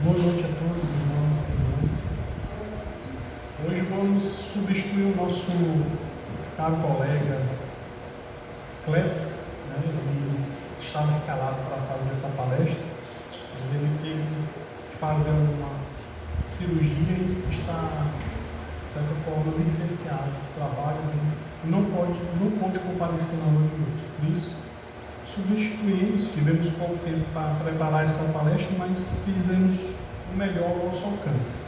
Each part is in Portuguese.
Boa noite a todos, irmãos e irmãs. Hoje vamos substituir o nosso caro colega Cleto, né? Ele estava escalado para fazer essa palestra, mas ele teve que fazer uma cirurgia e está, de certa forma, licenciado do trabalho, né? Não pôde comparecer na noite de hoje. Por isso, substituímos, tivemos pouco tempo para preparar essa palestra, mas fizemos o melhor ao nosso alcance.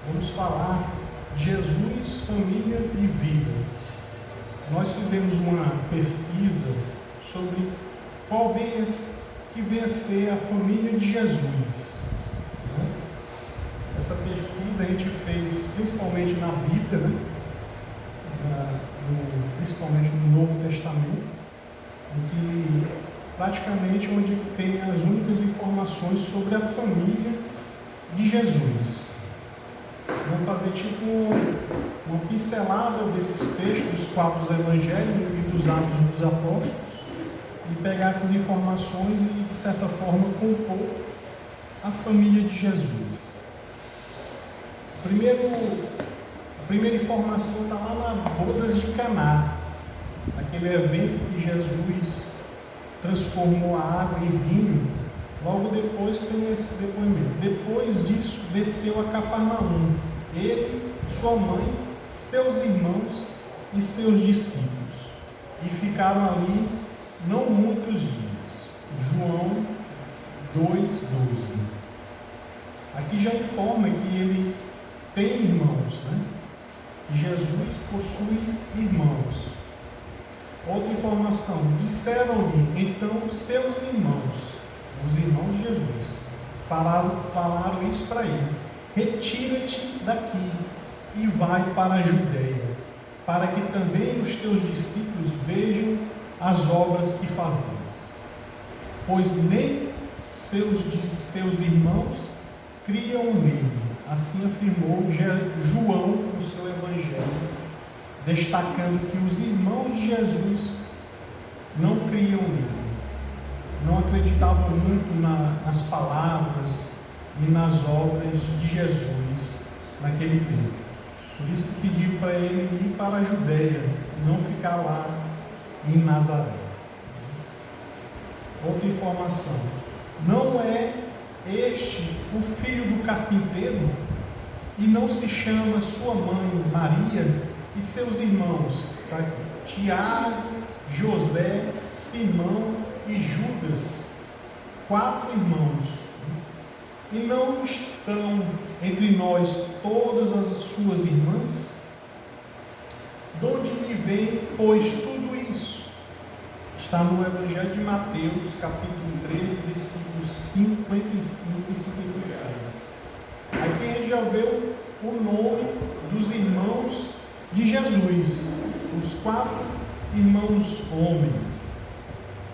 Vamos falar Jesus, família e vida. Nós fizemos uma pesquisa sobre qual que venha a ser a família de Jesus. Essa pesquisa a gente fez principalmente na Bíblia, né? Principalmente no Novo Testamento, em que praticamente onde tem as únicas informações sobre a família de Jesus. Vamos fazer tipo uma pincelada desses textos dos 4 evangelhos e dos Atos dos Apóstolos e pegar essas informações e, de certa forma, compor a família de Jesus. A primeira informação está lá na Bodas de Caná, aquele evento que Jesus transformou a água em vinho. Logo depois tem esse depoimento. Depois disso, desceu a Cafarnaum, ele, sua mãe, seus irmãos e seus discípulos, e ficaram ali não muitos dias. João 2:12. Aqui já informa que ele tem irmãos, né? Jesus possui irmãos. Outra informação, disseram-lhe então seus irmãos, os irmãos de Jesus, falaram isso para ele: retira-te daqui e vai para a Judeia, para que também os teus discípulos vejam as obras que fazes. Pois nem seus irmãos criam nele. Assim afirmou João no seu evangelho, destacando que os irmãos de Jesus não criam nele, não acreditavam muito nas palavras e nas obras de Jesus naquele tempo. Por isso que pediu para ele ir para a Judeia, não ficar lá em Nazaré. Outra informação: não é este o filho do carpinteiro? E não se chama sua mãe Maria e seus irmãos Tiago, José, Simão e Judas? 4 irmãos. E não estão entre nós todas as suas irmãs? De onde lhe vem, pois, tudo isso? Está no Evangelho de Mateus, capítulo 13, versículos 55 e 56. Aqui a gente já vê o nome dos irmãos de Jesus, os 4 irmãos homens: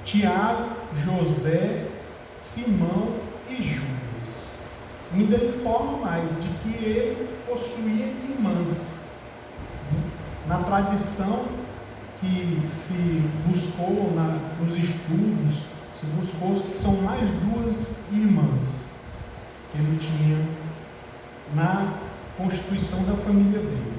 Tiago, José, Simão e Judas. Ainda informa mais de que ele possuía irmãs. Na tradição que se buscou nos estudos, se buscou que são mais 2 irmãs que ele tinha na constituição da família dele.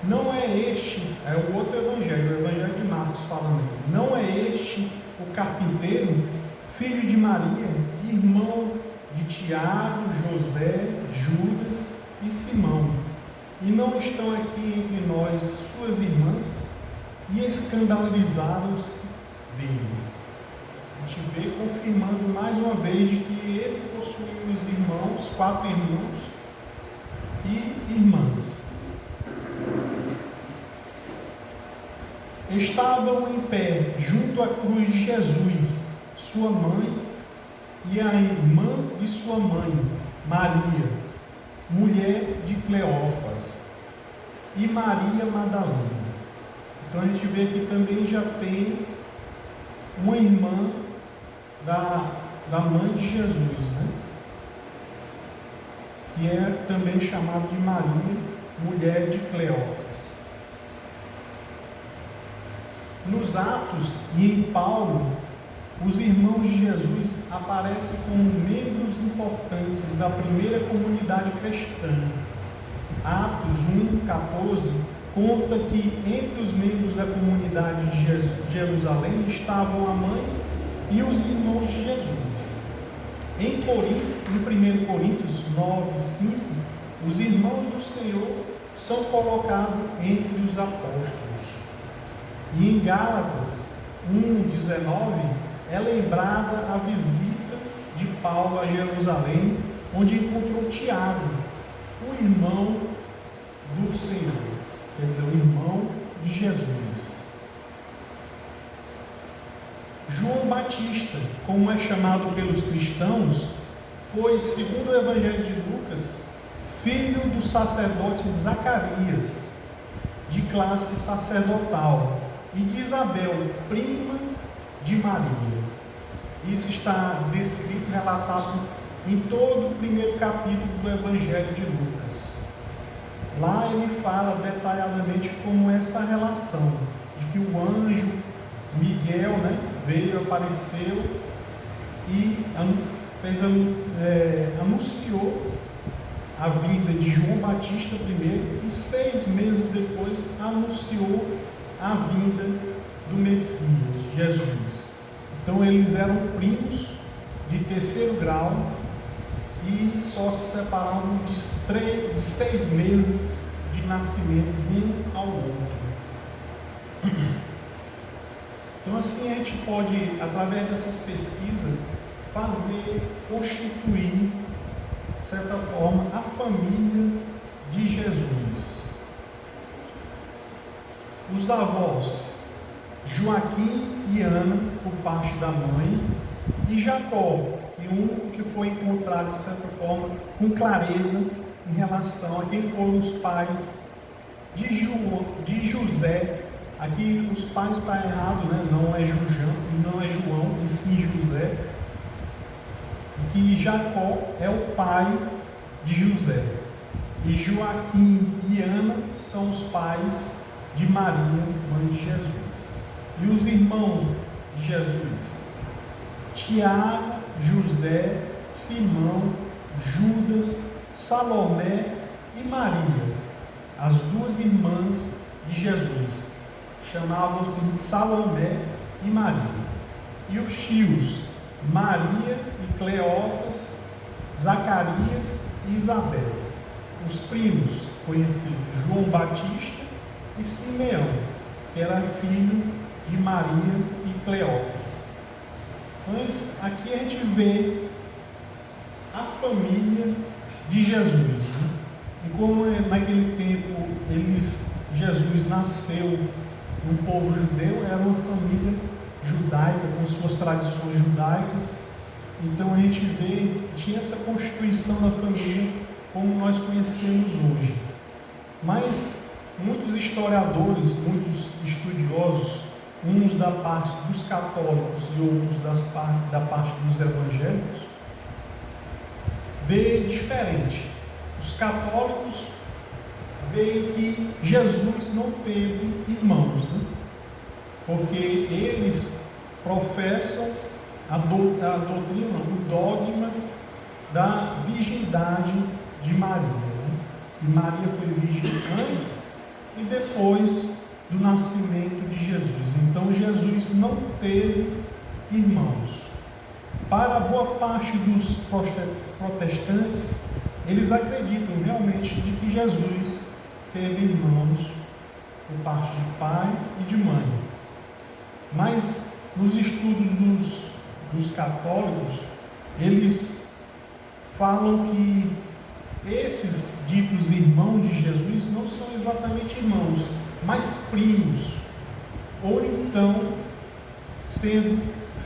Não é este, é o outro evangelho, o evangelho de Marcos falando aqui, não é este o carpinteiro, filho de Maria, irmão de Tiago, José, Judas e Simão? E não estão aqui entre nós suas irmãs? E escandalizaram-se dele. A gente vê confirmando mais uma vez de que ele possuía os irmãos, 4 irmãos e irmãs. Estavam em pé junto à cruz de Jesus, sua mãe e a irmã de sua mãe, Maria, mulher de Cleófas, e Maria Madalena. Então a gente vê que também já tem uma irmã da mãe de Jesus, né? Que é também chamada de Maria, mulher de Cleófas. Nos Atos e em Paulo, os irmãos de Jesus aparecem como membros importantes da primeira comunidade cristã. Atos 1:14 conta que entre os membros da comunidade de Jerusalém estavam a mãe e os irmãos de Jesus. Em 1 Coríntios 9:5, os irmãos do Senhor são colocados entre os apóstolos. E em Gálatas 1:19 é lembrada a visita de Paulo a Jerusalém, onde encontrou Tiago, o irmão do Senhor, quer dizer, o irmão de Jesus. João Batista, como é chamado pelos cristãos, foi, segundo o Evangelho de Lucas, filho do sacerdote Zacarias, de classe sacerdotal, e de Isabel, prima de Maria. Isso está descrito, relatado em todo o primeiro capítulo do Evangelho de Lucas. Lá ele fala detalhadamente como essa relação, de que o anjo Miguel, veio, apareceu e anunciou a vinda de João Batista primeiro, e 6 meses depois anunciou a vinda do Messias, Jesus. Então eles eram primos de terceiro grau e só se separavam de 6 meses de nascimento um ao outro. Então assim a gente pode, através dessas pesquisas, constituir, de certa forma, a família de Jesus. Os avós Joaquim e Ana, por parte da mãe, e Jacó, e um que foi encontrado, de certa forma, com clareza em relação a quem foram os pais de José. Aqui os pais estão errados, não é João, e sim José. Que Jacó é o pai de José. E Joaquim e Ana são os pais de Maria, mãe de Jesus. E os irmãos de Jesus: Tiago, José, Simão, Judas, Salomé e Maria, as 2 irmãs de Jesus, chamavam-se Salomé e Maria. E os tios Maria e Cleófas, Zacarias e Isabel. Os primos conhecidos João Batista e Simeão, que era filho de Maria e Cleófas. Mas aqui a gente vê a família de Jesus. E como naquele tempo Jesus nasceu no povo judeu, era uma família judaica, com suas tradições judaicas. Então a gente vê, tinha essa constituição da família como nós conhecemos hoje. Mas muitos historiadores, muitos estudiosos, uns da parte dos católicos e outros da parte dos evangélicos, vê diferente. Os católicos veem que Jesus não teve irmãos, porque eles professam a doutrina, o dogma da virgindade de Maria. E Maria foi virgem antes e depois do nascimento de Jesus. Então Jesus não teve irmãos. Para boa parte dos protestantes, eles acreditam realmente de que Jesus teve irmãos por parte de pai e de mãe. Mas nos estudos dos católicos, eles falam que esses ditos irmãos de Jesus não são exatamente irmãos, mas primos, ou então sendo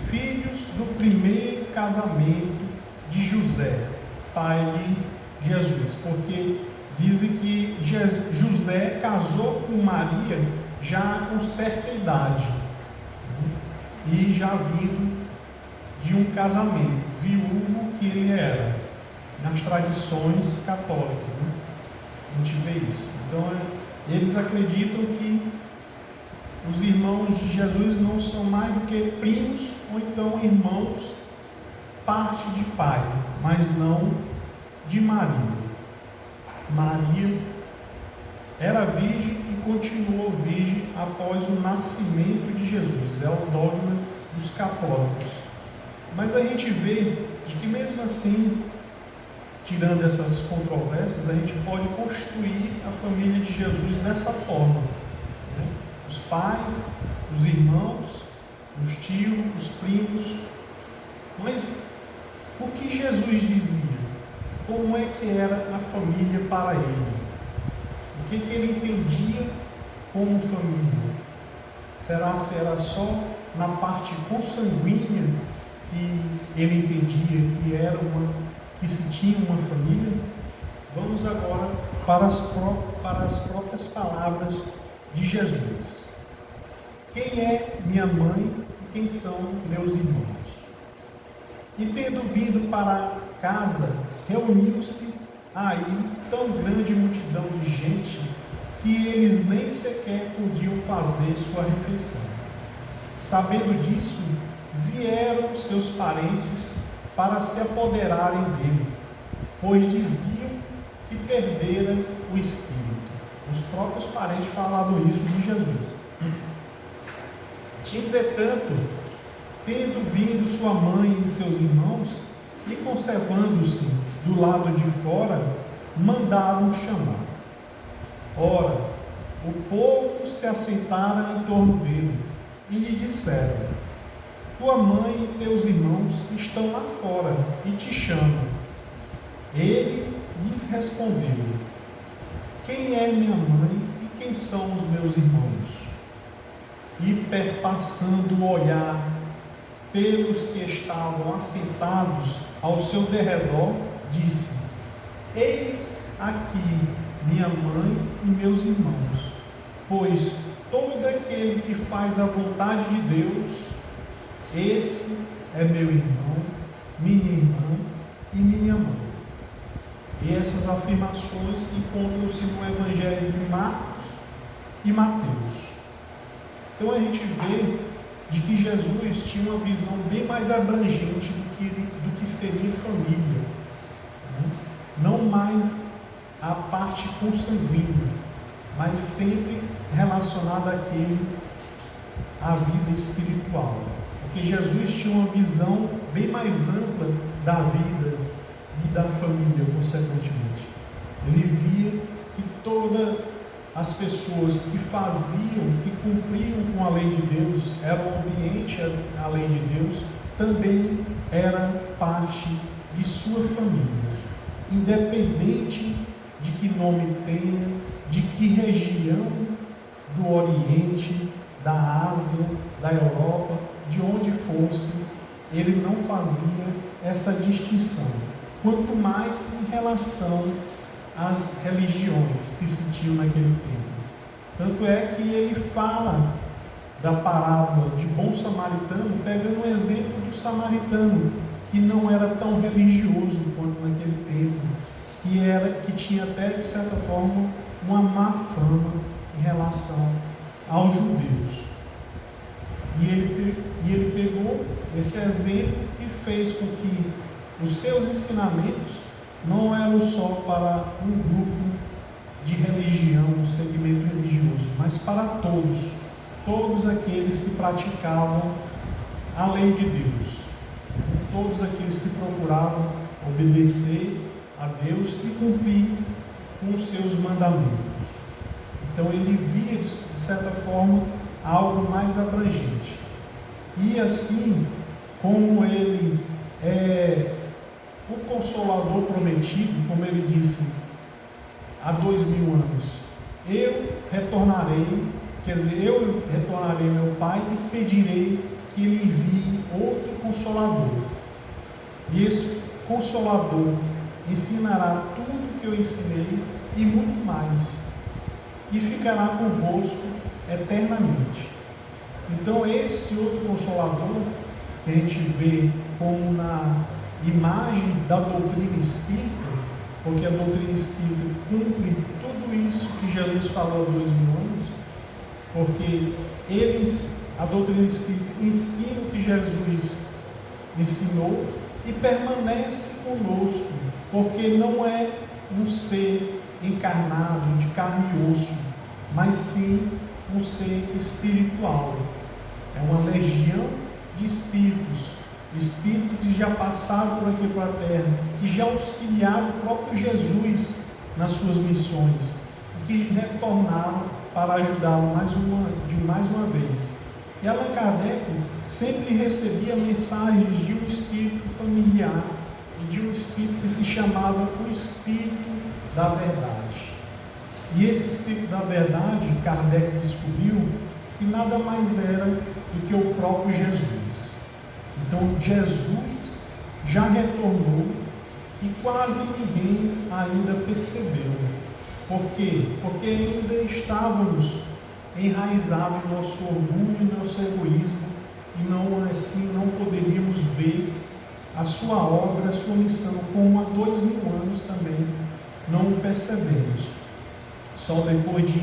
filhos do primeiro casamento de José, pai de Jesus, porque dizem que José casou com Maria já com certa idade, e já vindo de um casamento, viúvo que ele era, nas tradições católicas. A gente vê isso. Então, eles acreditam que os irmãos de Jesus não são mais do que primos ou então irmãos parte de pai, mas não de Maria. Maria era virgem e continuou virgem após o nascimento de Jesus. É o dogma dos católicos. Mas a gente vê que mesmo assim, tirando essas controvérsias, a gente pode construir a família de Jesus dessa forma, né? Os pais, os irmãos, os tios, os primos. Mas o que Jesus dizia? Como é que era a família para ele? O que ele entendia como família? Será se era só na parte consanguínea que ele entendia que se tinha uma família? Vamos agora para as próprias palavras de Jesus. Quem é minha mãe e quem são meus irmãos? E tendo vindo para casa, reuniu-se aí tão grande multidão de gente que eles nem sequer podiam fazer sua refeição. Sabendo disso, vieram seus parentes para se apoderarem dele, pois diziam que perdera o espírito. Os próprios parentes falavam isso de Jesus. Entretanto, tendo vindo sua mãe e seus irmãos, e conservando-se do lado de fora, mandaram chamar. Ora, o povo se assentara em torno dele e lhe disseram: tua mãe e teus irmãos estão lá fora e te chamam. Ele lhes respondeu: quem é minha mãe e quem são os meus irmãos? E perpassando o olhar pelos que estavam assentados ao seu derredor, disse: eis aqui minha mãe e meus irmãos, pois todo aquele que faz a vontade de Deus, esse é meu irmão, minha irmã e minha mãe. E essas afirmações encontram-se no Evangelho de Marcos e Mateus. Então a gente vê de que Jesus tinha uma visão bem mais abrangente do que seria família, né? Não mais a parte consanguínea, mas sempre relacionada à vida espiritual, porque Jesus tinha uma visão bem mais ampla da vida e da família, consequentemente. Ele via que todas as pessoas que faziam, que cumpriam com a lei de Deus, eram obedientes à lei de Deus, também era parte de sua família, independente de que nome tenha, de que região do Oriente, da Ásia, da Europa, de onde fosse, ele não fazia essa distinção, quanto mais em relação às religiões que se tinham naquele tempo. Tanto é que ele fala da parábola de bom samaritano, pegando o exemplo do samaritano, que não era tão religioso quanto naquele tempo, que tinha até, de certa forma, uma má fama em relação aos judeus. E ele pegou esse exemplo e fez com que os seus ensinamentos não eram só para um grupo de religião, um segmento religioso, mas para todos aqueles que praticavam a lei de Deus, todos aqueles que procuravam obedecer a Deus e cumprir com os seus mandamentos. Então ele via, de certa forma, algo mais abrangente. E assim, como ele é o Consolador prometido, como ele disse há 2000 anos, eu retornarei meu Pai e pedirei que ele envie outro Consolador. E esse Consolador ensinará tudo que eu ensinei e muito mais, e ficará convosco eternamente. Então esse outro Consolador, que a gente vê como na imagem da doutrina espírita, porque a doutrina espírita cumpre tudo tudo isso que Jesus falou há 2000 anos, porque a doutrina espírita ensina o que Jesus ensinou e permanece conosco, porque não é um ser encarnado de carne e osso, mas sim um ser espiritual. É uma legião de espíritos que já passaram por aqui pela terra, que já auxiliaram o próprio Jesus nas suas missões, e que retornaram para ajudá-lo mais uma vez. E Allan Kardec sempre recebia mensagens de um espírito familiar e de um espírito que se chamava o Espírito da Verdade. E esse Espírito da Verdade, Kardec descobriu que nada mais era do que o próprio Jesus. Então Jesus já retornou e quase ninguém ainda percebeu. Por quê? Porque ainda estávamos enraizados em nosso orgulho e nosso egoísmo, e não assim não poderíamos ver a sua obra, a sua missão, como há 2000 anos também não o percebemos. Só depois de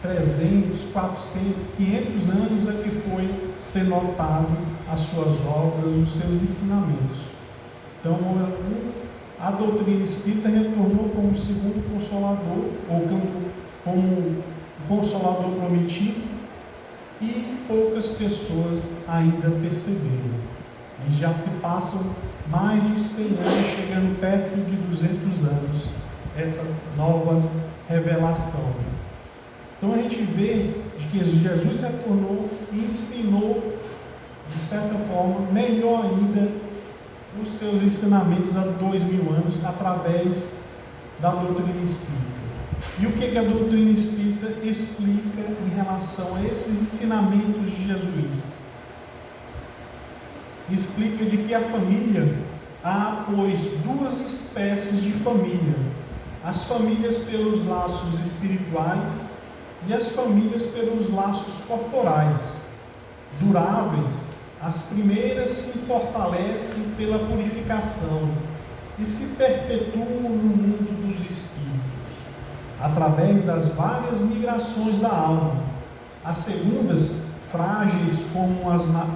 300, 400, 500 anos é que foi ser notado as suas obras, os seus ensinamentos. Então, a doutrina espírita retornou como o segundo consolador, ou como o consolador prometido, e poucas pessoas ainda perceberam. E já se passam mais de 100 anos, chegando perto de 200 anos, essa nova revelação. Então a gente vê que Jesus retornou e ensinou, de certa forma, melhor ainda, os seus ensinamentos há 2000 anos, através da doutrina espírita. E o que a doutrina espírita explica em relação a esses ensinamentos de Jesus? Explica de que a família, há, pois, duas espécies de família: as famílias pelos laços espirituais e as famílias pelos laços corporais. Duráveis, as primeiras se fortalecem pela purificação e se perpetuam no mundo dos espíritos, através das várias migrações da alma. As segundas, frágeis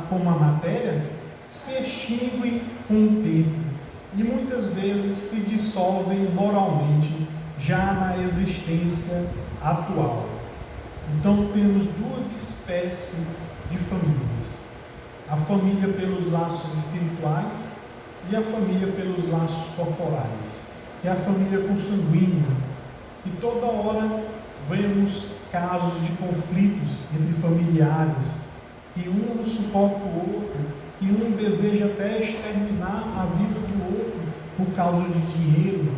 como a matéria, se extinguem com o tempo e muitas vezes se dissolvem moralmente já na existência atual. Então temos duas espécies de famílias: a família pelos laços espirituais e a família pelos laços corporais, que é a família consanguínea, que toda hora vemos casos de conflitos entre familiares, que um não suporta o outro, que um deseja até exterminar a vida do outro por causa de dinheiro,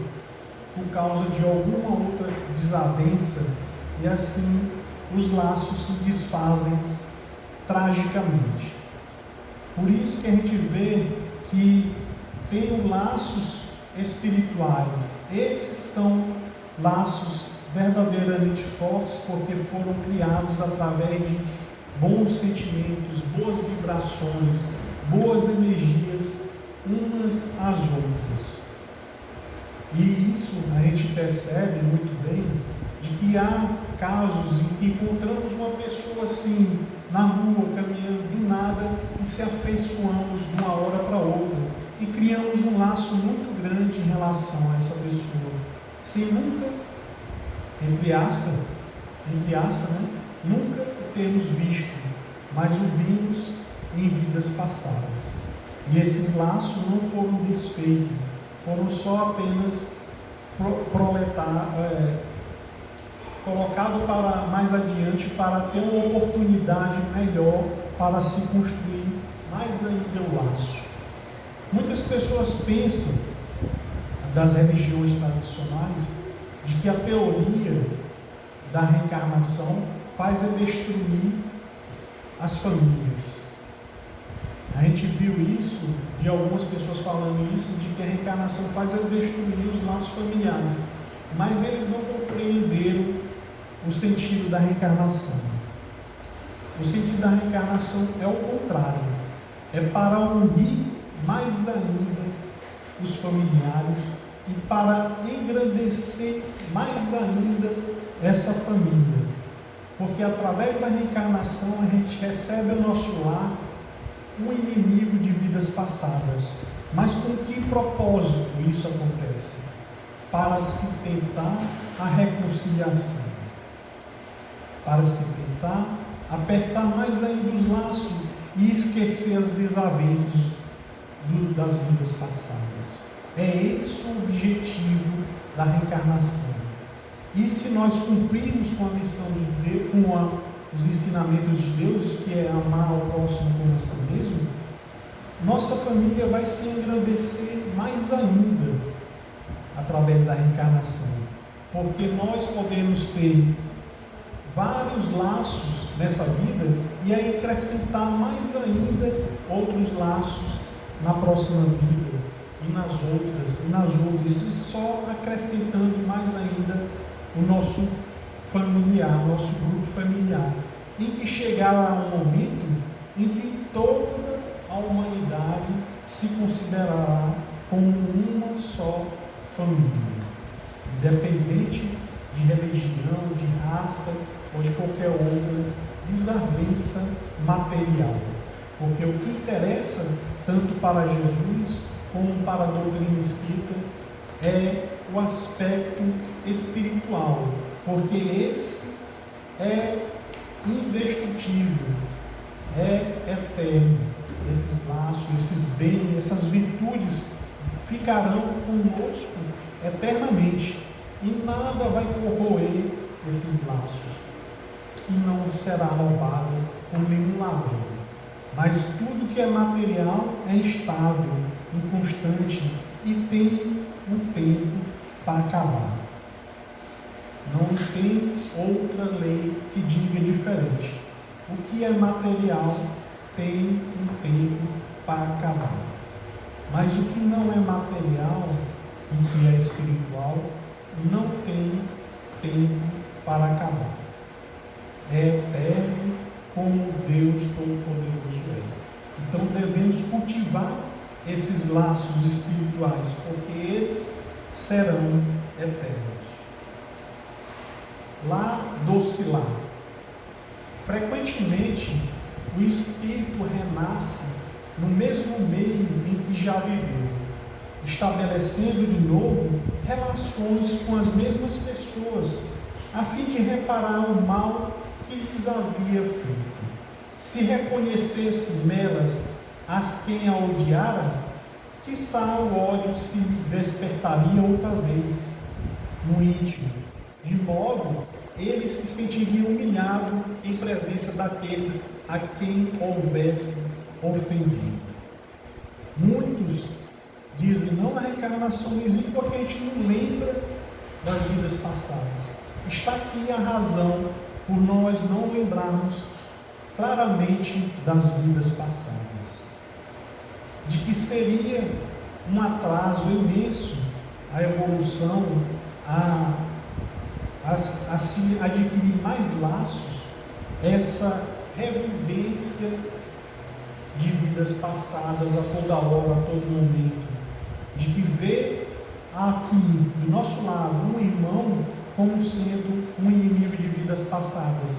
por causa de alguma outra desavença, e assim os laços se desfazem tragicamente. Por isso que a gente vê que tem os laços espirituais. Esses são laços verdadeiramente fortes, porque foram criados através de bons sentimentos, boas vibrações, boas energias, umas às outras. E isso a gente percebe muito bem, de que há casos em que encontramos uma pessoa assim, na rua, caminhando do nada, e se afeiçoamos de uma hora para outra, e criamos um laço muito grande em relação a essa pessoa, sem nunca, entre aspas, né? Nunca termos visto, mas o vimos em vidas passadas. E esses laços não foram desfeitos, foram só apenas colocado para mais adiante, para ter uma oportunidade melhor para se construir mais ainda o laço. Muitas pessoas pensam, das religiões tradicionais, de que a teoria da reencarnação faz destruir as famílias. A gente viu isso, de algumas pessoas falando isso, de que a reencarnação faz destruir os laços familiares, mas eles não compreenderam o sentido da reencarnação. O sentido da reencarnação é o contrário, é para unir mais ainda os familiares e para engrandecer mais ainda essa família. Porque através da reencarnação a gente recebe ao nosso lar um inimigo de vidas passadas. Mas com que propósito isso acontece? Para se tentar a reconciliação, para se tentar apertar mais ainda os laços e esquecer as desavenças das vidas passadas. É esse o objetivo da reencarnação. E se nós cumprirmos com a missão de Deus, os ensinamentos de Deus, que é amar ao próximo como a si mesmo, nossa família vai se engrandecer mais ainda através da reencarnação. Porque nós podemos ter vários laços nessa vida e aí acrescentar mais ainda outros laços na próxima vida e nas outras, e só acrescentando mais ainda o nosso familiar, nosso grupo familiar, em que chegará um momento em que toda a humanidade se considerará como uma só família, independente de religião, de raça ou de qualquer outra desavença material. Porque o que interessa, tanto para Jesus como para a doutrina espírita, é o aspecto espiritual, porque esse é indestrutível, é eterno. Esses laços, esses bens, essas virtudes ficarão conosco eternamente e nada vai corroer esses laços e não será roubado por nenhum ladrão. Mas tudo que é material é instável, inconstante e tem um tempo para acabar. Não tem outra lei que diga diferente. O que é material tem um tempo para acabar. Mas o que não é material e que é espiritual não tem tempo para acabar. É eterno como Deus Todo-Poderoso é. Então devemos cultivar esses laços espirituais, porque eles serão eternos. Lá doce lar. Frequentemente, o espírito renasce no mesmo meio em que já viveu, estabelecendo de novo relações com as mesmas pessoas, a fim de reparar o mal que lhes havia feito. Se reconhecesse nelas as quem a odiara, quiçá o ódio se despertaria outra vez no íntimo, de modo ele se sentiria humilhado em presença daqueles a quem houvesse ofendido. Muitos dizem, não, a reencarnação não existe porque a gente não lembra das vidas passadas. Está aqui a razão por nós não lembrarmos claramente das vidas passadas. De que seria um atraso imenso a evolução, a se adquirir mais laços, essa revivência de vidas passadas a toda hora, a todo momento, de que vê aqui do nosso lado um irmão como sendo um inimigo de vidas passadas.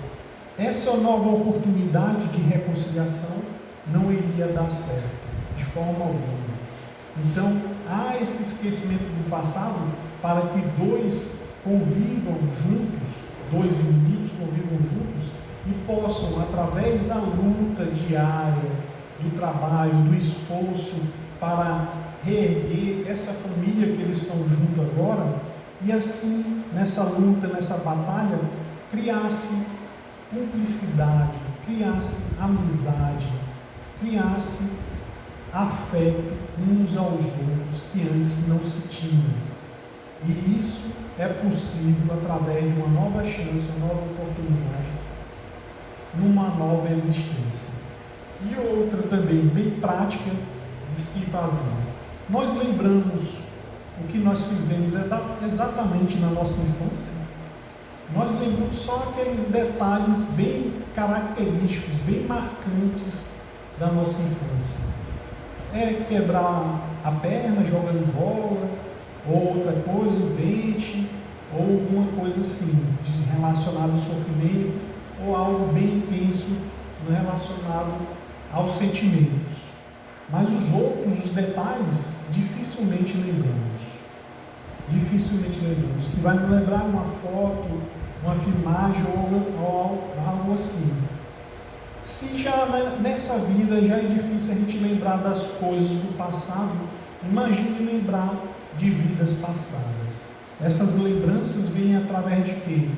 Essa nova oportunidade de reconciliação não iria dar certo, de forma alguma. Então, há esse esquecimento do passado para que dois convivam juntos, dois inimigos convivam juntos e possam, através da luta diária, do trabalho, do esforço para reerguer essa família que eles estão junto agora, e assim, nessa luta, nessa batalha, criasse cumplicidade, criasse amizade, criasse afeto uns aos outros que antes não se tinham. E isso é possível através de uma nova chance, uma nova oportunidade, numa nova existência. E outra também bem prática de se fazer. Nós lembramos o que nós fizemos exatamente na nossa infância. Nós lembramos só aqueles detalhes bem característicos, bem marcantes da nossa infância. É quebrar a perna jogando bola, ou outra coisa, o dente, ou alguma coisa assim, relacionada ao sofrimento, ou algo bem intenso relacionado aos sentimentos. Mas os outros, os detalhes, dificilmente lembramos. Dificilmente lembramos. Que vai nos lembrar uma foto, uma filmagem ou algo assim. Se já nessa vida já é difícil a gente lembrar das coisas do passado, imagine lembrar de vidas passadas. Essas lembranças vêm através de quê?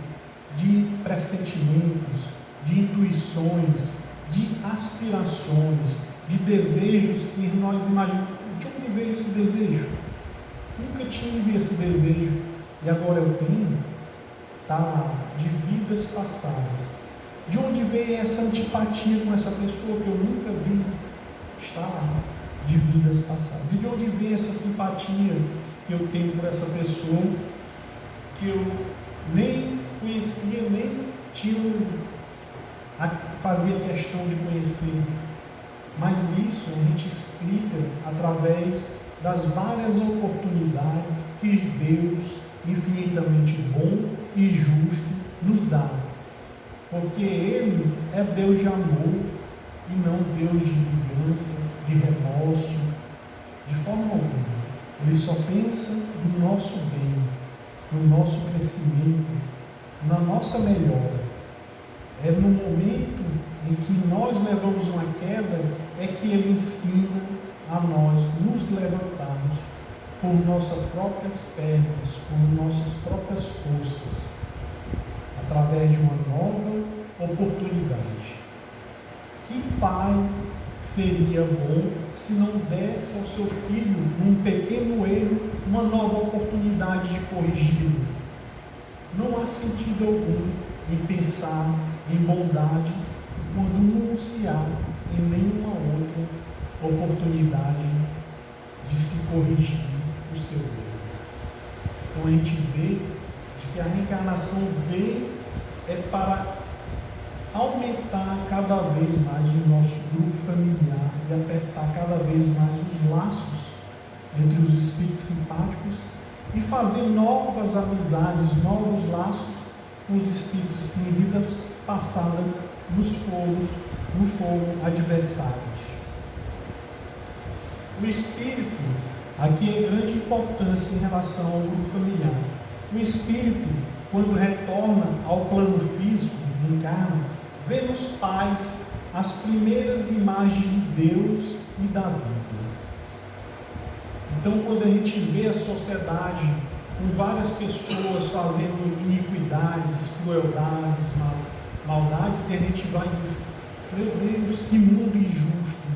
De pressentimentos, de intuições, de aspirações, de desejos que nós imaginamos. De onde veio esse desejo? Nunca tive esse desejo e agora eu tenho. Tá, de vidas passadas. De onde veio essa antipatia com essa pessoa que eu nunca vi? Está lá, de vidas passadas. E de onde veio essa simpatia que eu tenho por essa pessoa que eu nem conhecia, nem fazia questão de conhecer? Mas isso a gente explica através das várias oportunidades que Deus, infinitamente bom e justo, nos dá. Porque Ele é Deus de amor e não Deus de vingança, de remorso, de forma alguma. Ele só pensa no nosso bem, no nosso crescimento, na nossa melhora. É no momento em que nós levamos uma queda, é que Ele ensina a nós nos levantarmos por nossas próprias pernas, por nossas próprias forças, através de uma nova oportunidade. Que pai seria bom se não desse ao seu filho, num pequeno erro, uma nova oportunidade de corrigi-lo? Não há sentido algum em pensar em bondade quando não se há em nenhuma outra oportunidade de se corrigir o seu erro. Então a gente vê que a reencarnação veio para aumentar cada vez mais o nosso grupo familiar e apertar cada vez mais os laços entre os espíritos simpáticos e fazer novas amizades, novos laços com os espíritos que em vidas passadas nos foram adversários. O espírito, aqui é grande importância em relação ao grupo familiar. O espírito, quando retorna ao plano físico, reencarna, vê nos pais as primeiras imagens de Deus e da vida. Então, quando a gente vê a sociedade com várias pessoas fazendo iniquidades, crueldades, maldades, e a gente vai e diz: meu Deus, que mundo injusto,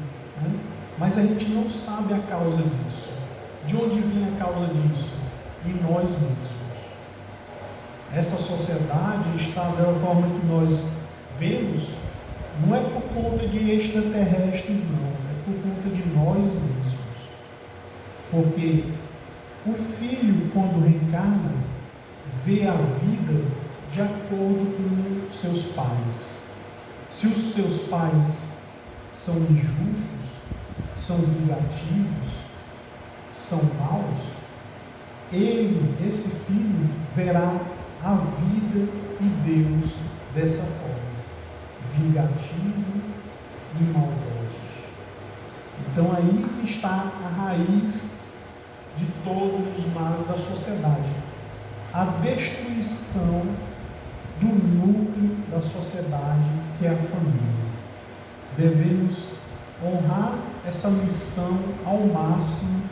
né? Mas a gente não sabe a causa disso. De onde vem a causa disso? Em nós mesmos. Essa sociedade está da forma que nós vemos, não é por conta de extraterrestres, não, é por conta de nós mesmos. Porque o filho, quando reencarna, vê a vida de acordo com os seus pais. Se os seus pais são injustos, são vingativos, são maus, esse filho verá a vida e Deus dessa forma, vingativo e maldosos. Então aí está a raiz de todos os males da sociedade, a destruição do núcleo da sociedade, que é a família. Devemos honrar essa missão ao máximo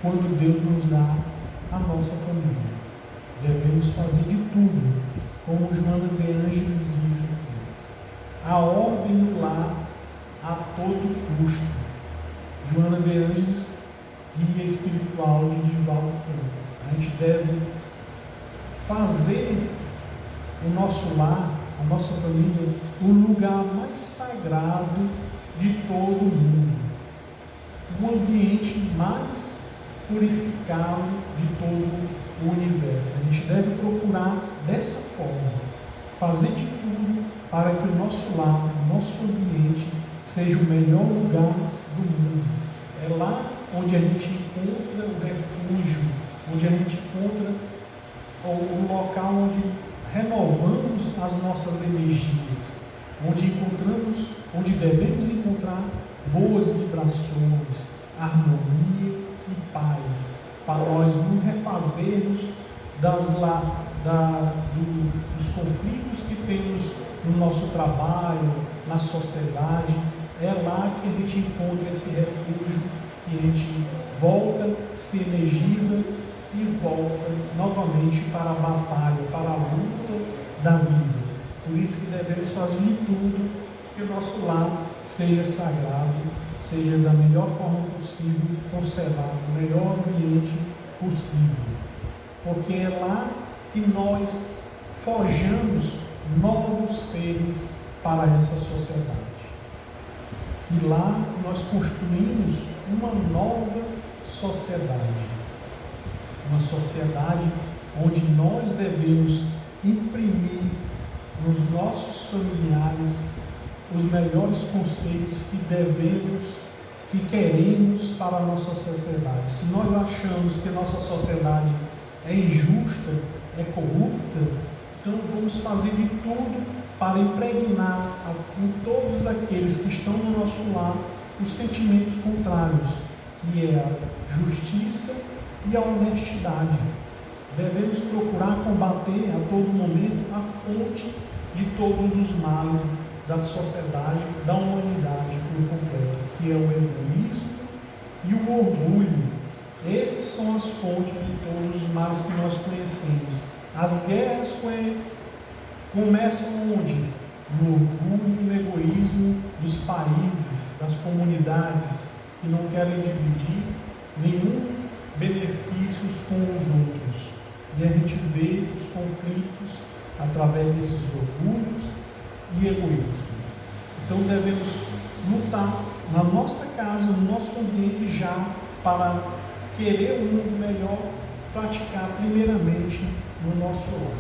quando Deus nos dá a nossa família. Devemos fazer de tudo, como Joana de Ângeles disse aqui. A ordem no lar a todo custo. Joana de Ângeles, guia espiritual de Divaldo Franco. A gente deve fazer o nosso lar, a nossa família, o lugar mais sagrado de todo o mundo. O ambiente mais purificado de todo o universo. A gente deve procurar dessa forma, fazer de tudo para que o nosso lar, o nosso ambiente, seja o melhor lugar do mundo. É lá onde a gente encontra o refúgio, onde a gente encontra o local onde renovamos as nossas energias, onde devemos encontrar boas vibrações, harmonia e paz, para nós não refazermos dos conflitos que temos no nosso trabalho, na sociedade. É lá que a gente encontra esse refúgio e a gente volta, se energiza e volta novamente para a batalha, para a luta da vida. Por isso que devemos fazer de tudo que o nosso lar seja sagrado, seja da melhor forma possível, conservado, o melhor ambiente possível. Porque é lá que nós forjamos novos seres para essa sociedade. E lá nós construímos uma nova sociedade. Uma sociedade onde nós devemos imprimir nos nossos familiares os melhores conceitos que queremos para a nossa sociedade. Se nós achamos que a nossa sociedade é injusta, é corrupta, então vamos fazer de tudo para impregnar em todos aqueles que estão no nosso lar os sentimentos contrários, que é a justiça e a honestidade. Devemos procurar combater a todo momento a fonte de todos os males da sociedade, da humanidade por completo, que é o egoísmo e o orgulho. Essas são as fontes de todos os males que nós conhecemos. As guerras começam onde? No orgulho e no egoísmo dos países, das comunidades, que não querem dividir nenhum benefício com os outros. E a gente vê os conflitos através desses orgulhos e egoísmos. Então devemos lutar na nossa casa, no nosso ambiente já, para querer um mundo melhor, praticar primeiramente no nosso lar.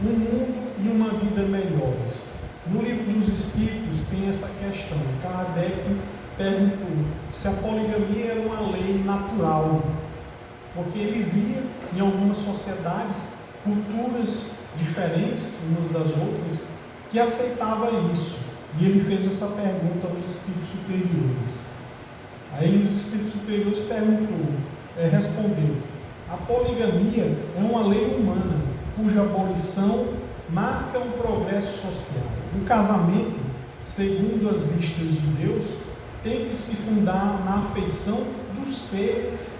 Um mundo e uma vida melhores. No Livro dos Espíritos tem essa questão. Kardec perguntou se a poligamia era uma lei natural, porque ele via em algumas sociedades culturas diferentes umas das outras que aceitava isso, e ele fez essa pergunta aos espíritos superiores. Aí os espíritos superiores respondeu: a poligamia é uma lei humana cuja abolição marca um progresso social. O casamento, segundo as vistas de Deus, tem que se fundar na afeição dos seres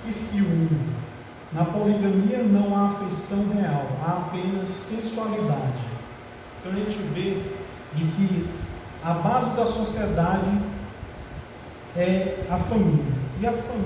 que se unem. Na poligamia não há afeição real, há apenas sensualidade. Então a gente vê de que a base da sociedade é a família. E a família